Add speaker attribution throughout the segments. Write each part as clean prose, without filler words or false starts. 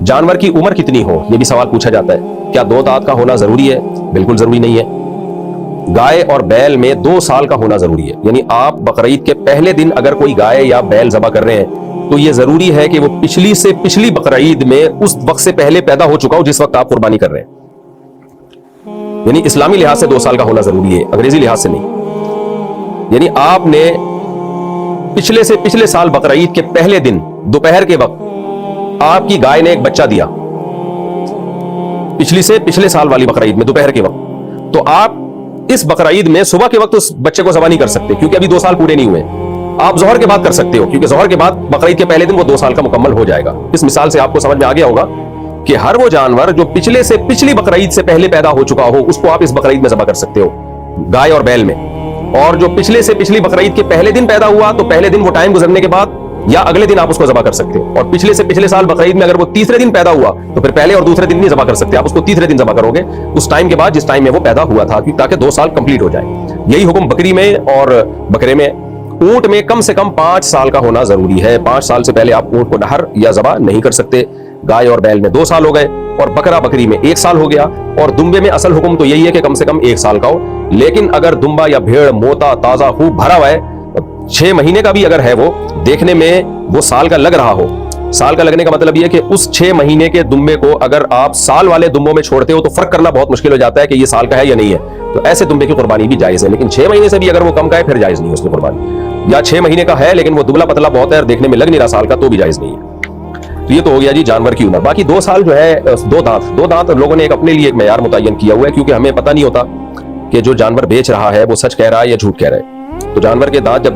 Speaker 1: जानवर की उम्र कितनी हो, ये भी सवाल पूछा जाता है। क्या 2 दांत का होना जरूरी है? बिल्कुल जरूरी नहीं है। गाय और बैल में 2 साल का होना जरूरी है। यानी आप बकरीद के पहले दिन अगर कोई गाय या बैल ज़बह कर रहे हैं तो ये जरूरी है कि वो पिछली से पिछली बकरीद में उस वक्त से पहले पैदा हो चुका हो जिस वक्त आप कुर्बानी कर रहे हैं। यानी इस्लामी लिहाज से 2 साल का होना जरूरी है, अंग्रेजी लिहाज से नहीं। यानी आपने पिछले से पिछले साल बकरीद के पहले दिन दोपहर के वक्त आपकी गाय ने एक बच्चा दिया, पिछली से पिछले साल वाली बकरीद में दोपहर के वक्त, तो आप इस बकरीद में सुबह के वक्त उस बच्चे को ज़बह नहीं कर सकते क्योंकि अभी 2 साल पूरे नहीं हुए। आप ज़ोहर के बाद कर सकते हो क्योंकि ज़ोहर के बाद बकरीद के पहले दिन वो 2 साल का मुकम्मल हो जाएगा। इस मिसाल से आपको समझ में आ गया होगा कि हर वो जानवर जो पिछले से पिछली बकरीद से पहले पैदा हो चुका हो उसको आप इस बकरीद में ज़बह कर सकते हो, गाय और बैल में। और जो पिछले से पिछली बकरीद के पहले दिन पैदा हुआ तो पहले दिन वो टाइम गुजरने के बाद या अगले दिन आप उसको ज़बह कर सकते हो। और पिछले से पिछले साल बकरीद में अगर वो तीसरे दिन पैदा हुआ तो फिर पहले और दूसरे दिन नहीं ज़बह कर सकते, आप उसको तीसरे दिन ज़बह करोगे उस टाइम के बाद जिस टाइम में वो पैदा हुआ था, ताकि 2 साल कंप्लीट हो जाए। यही हुक्म बकरी में और बकरे में। ऊंट में कम से कम 5 साल का होना जरूरी है। 5 साल से पहले आप ऊंट को नहर या ज़बह नहीं कर सकते। गाय और बैल में 2 साल हो गए और बकरा बकरी में 1 साल हो गया। और दुम्बे में असल हुक्म तो यही है कि कम से कम 1 साल का हो। लेकिन अगर दुम्बा या भेड़ मोटा ताजा खूब भरा हुआ है, 6 महीने का भी अगर है, वो देखने में वो साल का लग रहा हो, साल का लगने का मतलब ये है कि उस 6 महीने के दुम्बे को अगर आप साल वाले दुम्बों में छोड़ते हो तो फर्क करना बहुत मुश्किल हो जाता है कि ये साल का है या नहीं है। तो ऐसे दुम्बे की कुर्बानी भी जायज है। लेकिन 6 महीने से भी अगर वो कम का है फिर जायज नहीं है उसकी कुर्बानी। या 6 महीने का है लेकिन वो दुबला पतला बहुत है और देखने में लग नहीं रहा साल का, तो भी जायज नहीं है। तो ये तो हो गया जी जानवर की उम्र। बाकी 2 साल जो है 2 दांत लोगों ने एक अपने लिए एक मेयार मुतय्यन किया हुआ है क्योंकि हमें पता नहीं होता कि जो जानवर बेच रहा है वो सच कह रहा है या झूठ कह रहा है। तो जानवर के दांत जब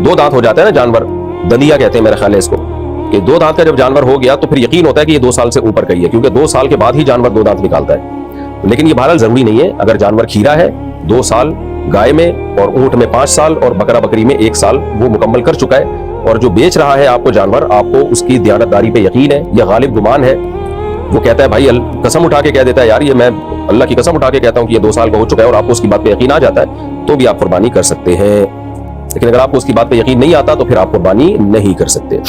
Speaker 1: 2 दांत हो जाते हैं ना, जानवर दंदिया कहते हैं मेरे ख्याल है इसको, कि 2 दांत का जब जानवर हो गया तो फिर यकीन होता है कि ये 2 साल से ऊपर का ही है क्योंकि 2 साल के बाद ही जानवर 2 दांत निकालता है। लेकिन ये बहरहाल जरूरी नहीं है। अगर जानवर खीरा है 2 साल, गाय में और ऊंट में 5 साल और बकरा बकरी में 1 साल वो मुकम्मल कर चुका है। और जो बेच रहा है आपको जानवर, आपको उसकी दियानतदारी पे यकीन है या गालिब गुमान है, वो कहता है भाई कसम उठा के कह देता है यार ये मैं अल्लाह की कसम उठा के कहता हूँ कि ये 2 साल का हो चुका है, और आपको उसकी बात पे यकीन आ जाता है तो भी आप कुर्बानी कर सकते हैं। लेकिन अगर आपको उसकी बात पे यकीन नहीं आता तो फिर आप कुर्बानी नहीं कर सकते।